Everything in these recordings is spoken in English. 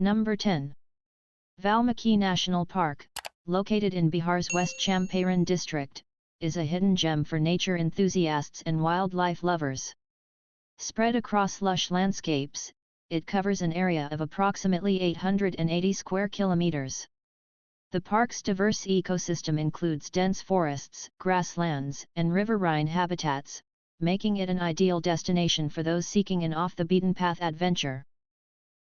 Number 10. Valmiki National Park, located in Bihar's West Champaran district, is a hidden gem for nature enthusiasts and wildlife lovers. Spread across lush landscapes, it covers an area of approximately 880 square kilometers. The park's diverse ecosystem includes dense forests, grasslands, and riverine habitats, making it an ideal destination for those seeking an off-the-beaten-path adventure.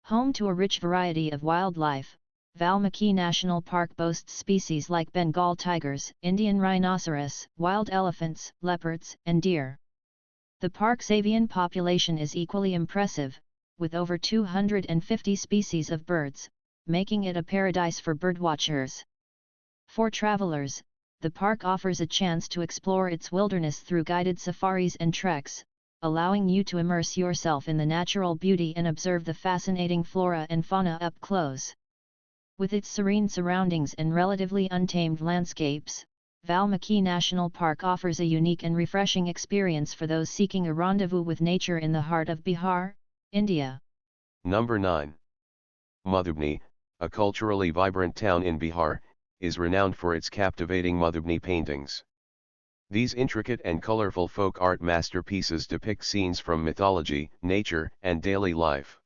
Home to a rich variety of wildlife, Valmiki National Park boasts species like Bengal tigers, Indian rhinoceros, wild elephants, leopards, and deer. The park's avian population is equally impressive, with over 250 species of birds, making it a paradise for birdwatchers. For travelers, the park offers a chance to explore its wilderness through guided safaris and treks, allowing you to immerse yourself in the natural beauty and observe the fascinating flora and fauna up close. With its serene surroundings and relatively untamed landscapes, Valmiki National Park offers a unique and refreshing experience for those seeking a rendezvous with nature in the heart of Bihar, India. Number 9. Madhubni, a culturally vibrant town in Bihar, is renowned for its captivating Madhubni paintings. These intricate and colorful folk art masterpieces depict scenes from mythology, nature, and daily life.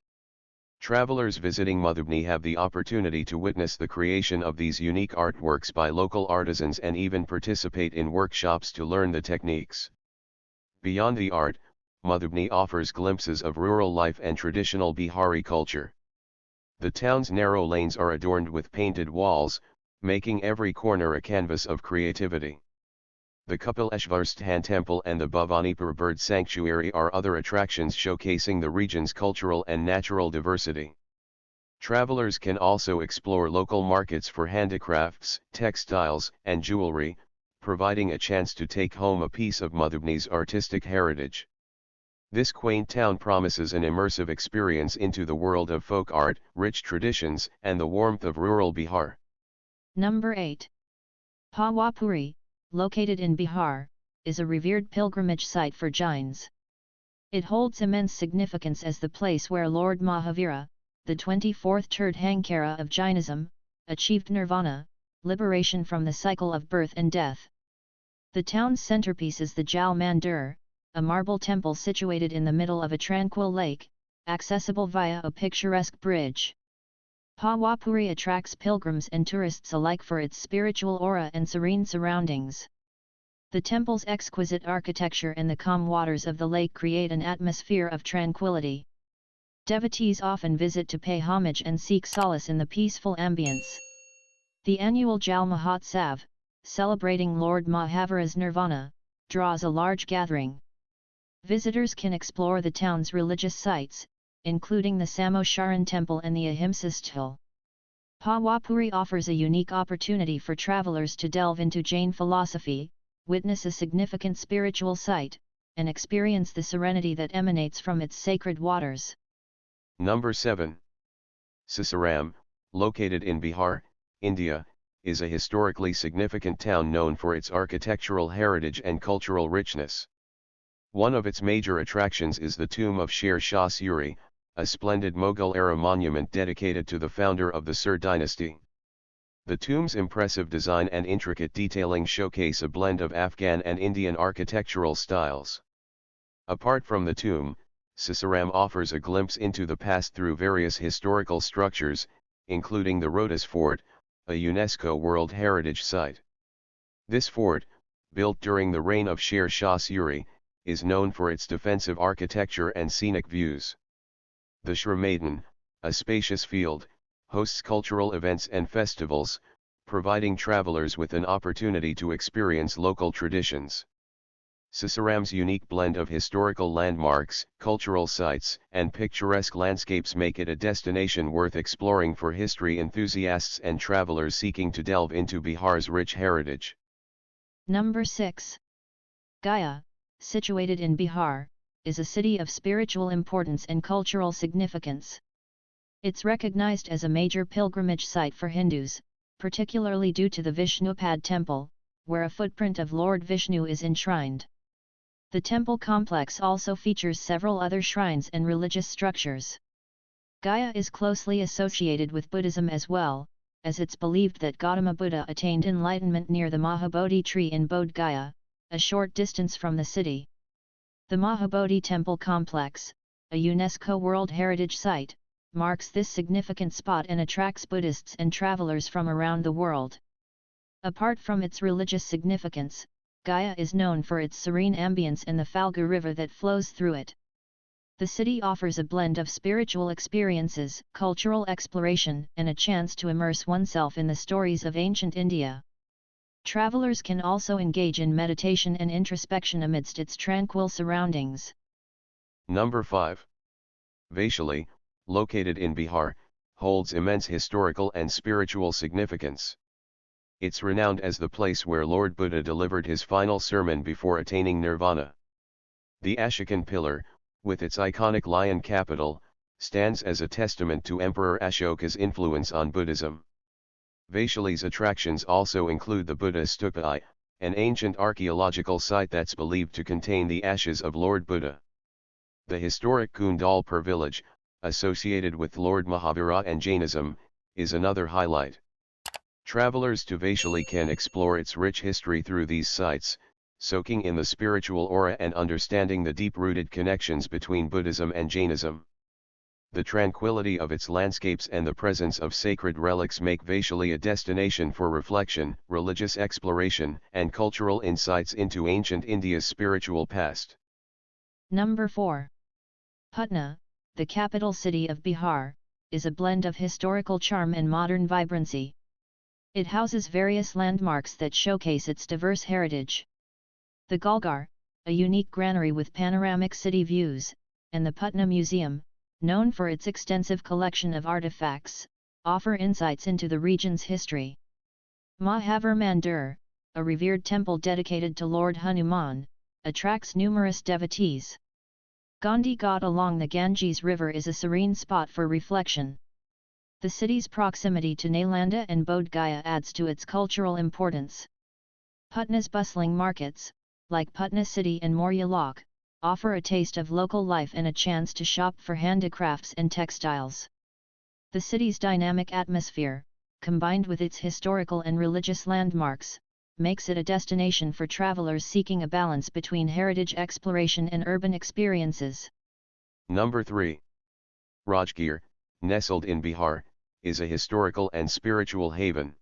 Travelers visiting Madhubni have the opportunity to witness the creation of these unique artworks by local artisans and even participate in workshops to learn the techniques. Beyond the art, Madhubni offers glimpses of rural life and traditional Bihari culture. The town's narrow lanes are adorned with painted walls, making every corner a canvas of creativity. The Kapileshvar Temple and the Bhavanipur Bird Sanctuary are other attractions showcasing the region's cultural and natural diversity. Travelers can also explore local markets for handicrafts, textiles, and jewelry, providing a chance to take home a piece of Madhubni's artistic heritage. This quaint town promises an immersive experience into the world of folk art, rich traditions, and the warmth of rural Bihar. Number 8. Pawapuri, located in Bihar, is a revered pilgrimage site for Jains. It holds immense significance as the place where Lord Mahavira, the 24th Tirthankara of Jainism, achieved nirvana, liberation from the cycle of birth and death. The town's centerpiece is the Jal Mandir, a marble temple situated in the middle of a tranquil lake, accessible via a picturesque bridge. Pawapuri attracts pilgrims and tourists alike for its spiritual aura and serene surroundings. The temple's exquisite architecture and the calm waters of the lake create an atmosphere of tranquility. Devotees often visit to pay homage and seek solace in the peaceful ambience. The annual Jal Mahotsav, celebrating Lord Mahavira's nirvana, draws a large gathering. Visitors can explore the town's religious sites, including the Samosharan Temple and the Ahimsa Sthal. Pawapuri offers a unique opportunity for travelers to delve into Jain philosophy, witness a significant spiritual site, and experience the serenity that emanates from its sacred waters. Number 7. Sasaram, located in Bihar, India, is a historically significant town known for its architectural heritage and cultural richness. One of its major attractions is the tomb of Sher Shah Suri, a splendid Mughal-era monument dedicated to the founder of the Sur dynasty. The tomb's impressive design and intricate detailing showcase a blend of Afghan and Indian architectural styles. Apart from the tomb, Sasaram offers a glimpse into the past through various historical structures, including the Rohtas Fort, a UNESCO World Heritage Site. This fort, built during the reign of Sher Shah Suri, is known for its defensive architecture and scenic views. The Shri Maidan, a spacious field, hosts cultural events and festivals, providing travelers with an opportunity to experience local traditions. Sasaram's unique blend of historical landmarks, cultural sites, and picturesque landscapes make it a destination worth exploring for history enthusiasts and travelers seeking to delve into Bihar's rich heritage. Number 6. Gaya, situated in Bihar, is a city of spiritual importance and cultural significance. It's recognized as a major pilgrimage site for Hindus, particularly due to the Vishnupad temple, where a footprint of Lord Vishnu is enshrined. The temple complex also features several other shrines and religious structures. Gaya is closely associated with Buddhism as well, as it's believed that Gautama Buddha attained enlightenment near the Mahabodhi tree in Bodh Gaya, a short distance from the city. The Mahabodhi Temple Complex, a UNESCO World Heritage Site, marks this significant spot and attracts Buddhists and travelers from around the world. Apart from its religious significance, Gaya is known for its serene ambience and the Falgu River that flows through it. The city offers a blend of spiritual experiences, cultural exploration, and a chance to immerse oneself in the stories of ancient India. Travelers can also engage in meditation and introspection amidst its tranquil surroundings. Number 5. Vaishali, located in Bihar, holds immense historical and spiritual significance. It's renowned as the place where Lord Buddha delivered his final sermon before attaining nirvana. The Ashokan Pillar, with its iconic lion capital, stands as a testament to Emperor Ashoka's influence on Buddhism. Vaishali's attractions also include the Buddha Stupa, an ancient archaeological site that's believed to contain the ashes of Lord Buddha. The historic Kundalpur village, associated with Lord Mahavira and Jainism, is another highlight. Travelers to Vaishali can explore its rich history through these sites, soaking in the spiritual aura and understanding the deep-rooted connections between Buddhism and Jainism. The tranquility of its landscapes and the presence of sacred relics make Vaishali a destination for reflection, religious exploration, and cultural insights into ancient India's spiritual past. Number 4. Patna, the capital city of Bihar, is a blend of historical charm and modern vibrancy. It houses various landmarks that showcase its diverse heritage. The Golgar, a unique granary with panoramic city views, and the Patna Museum, known for its extensive collection of artifacts, offer insights into the region's history. Mahavir Mandir, a revered temple dedicated to Lord Hanuman, attracts numerous devotees. Gandhi Ghat along the Ganges River is a serene spot for reflection. The city's proximity to Nalanda and Bodh Gaya adds to its cultural importance. Patna's bustling markets, like Patna City and Maurya Lok, offer a taste of local life and a chance to shop for handicrafts and textiles. The city's dynamic atmosphere, combined with its historical and religious landmarks, makes it a destination for travelers seeking a balance between heritage exploration and urban experiences. Number 3. Rajgir, nestled in Bihar, is a historical and spiritual haven.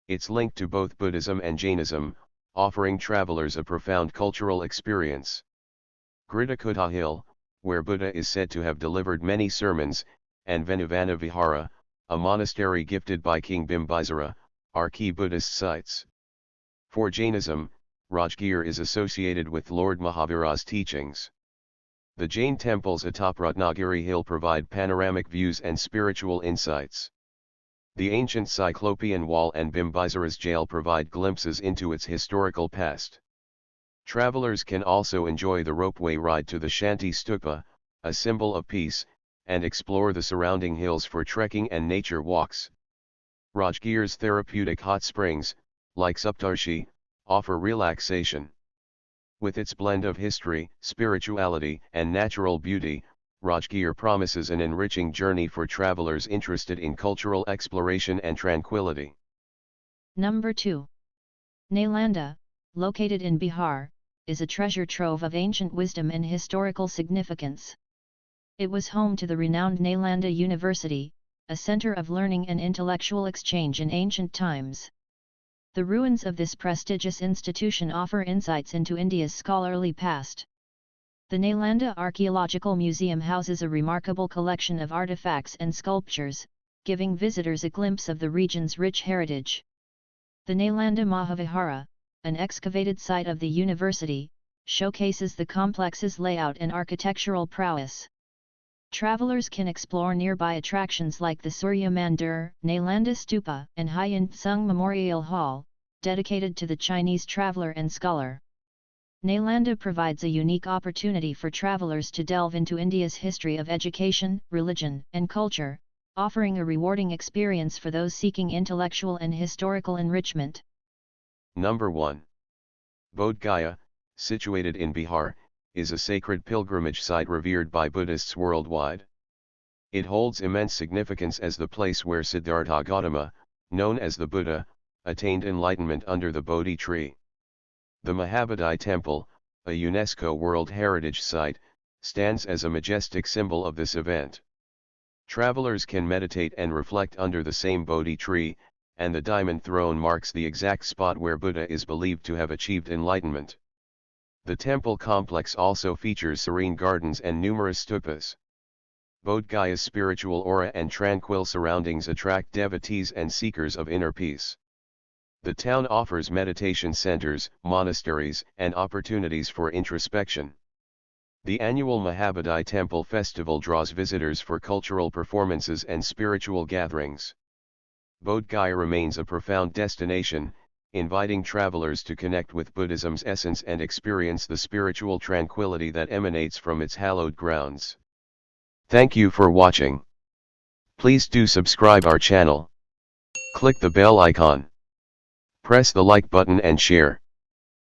It's linked to both Buddhism and Jainism, offering travelers a profound cultural experience. Gridakutta Hill, where Buddha is said to have delivered many sermons, and Venuvana Vihara, a monastery gifted by King Bimbisara, are key Buddhist sites. For Jainism, Rajgir is associated with Lord Mahavira's teachings. The Jain temples atop Ratnagiri Hill provide panoramic views and spiritual insights. The ancient Cyclopean Wall and Bimbisara's jail provide glimpses into its historical past. Travelers can also enjoy the ropeway ride to the Shanti Stupa, a symbol of peace, and explore the surrounding hills for trekking and nature walks. Rajgir's therapeutic hot springs, like Saptarshi, offer relaxation. With its blend of history, spirituality, and natural beauty, Rajgir promises an enriching journey for travelers interested in cultural exploration and tranquility. Number 2. Nalanda, located in Bihar, is a treasure trove of ancient wisdom and historical significance. It was home to the renowned Nalanda University, a center of learning and intellectual exchange in ancient times. The ruins of this prestigious institution offer insights into India's scholarly past. The Nalanda Archaeological Museum houses a remarkable collection of artifacts and sculptures, giving visitors a glimpse of the region's rich heritage. The Nalanda Mahavihara, an excavated site of the university, showcases the complex's layout and architectural prowess. Travelers can explore nearby attractions like the Surya Mandir, Nalanda Stupa, and Hyun Tsung Memorial Hall, dedicated to the Chinese traveler and scholar. Nalanda provides a unique opportunity for travelers to delve into India's history of education, religion, and culture, offering a rewarding experience for those seeking intellectual and historical enrichment. Number 1. Bodh Gaya, situated in Bihar, is a sacred pilgrimage site revered by Buddhists worldwide. It holds immense significance as the place where Siddhartha Gautama, known as the Buddha, attained enlightenment under the Bodhi tree. The Mahabodhi Temple, a UNESCO World Heritage Site, stands as a majestic symbol of this event. Travelers can meditate and reflect under the same Bodhi tree, and the diamond throne marks the exact spot where Buddha is believed to have achieved enlightenment. The temple complex also features serene gardens and numerous stupas. Bodh Gaya's spiritual aura and tranquil surroundings attract devotees and seekers of inner peace. The town offers meditation centers, monasteries, and opportunities for introspection. The annual Mahabodhi Temple Festival draws visitors for cultural performances and spiritual gatherings. Bodh Gaya remains a profound destination, inviting travelers to connect with Buddhism's essence and experience the spiritual tranquility that emanates from its hallowed grounds. Thank you for watching. Please do subscribe our channel. Click the bell icon. Press the like button and share.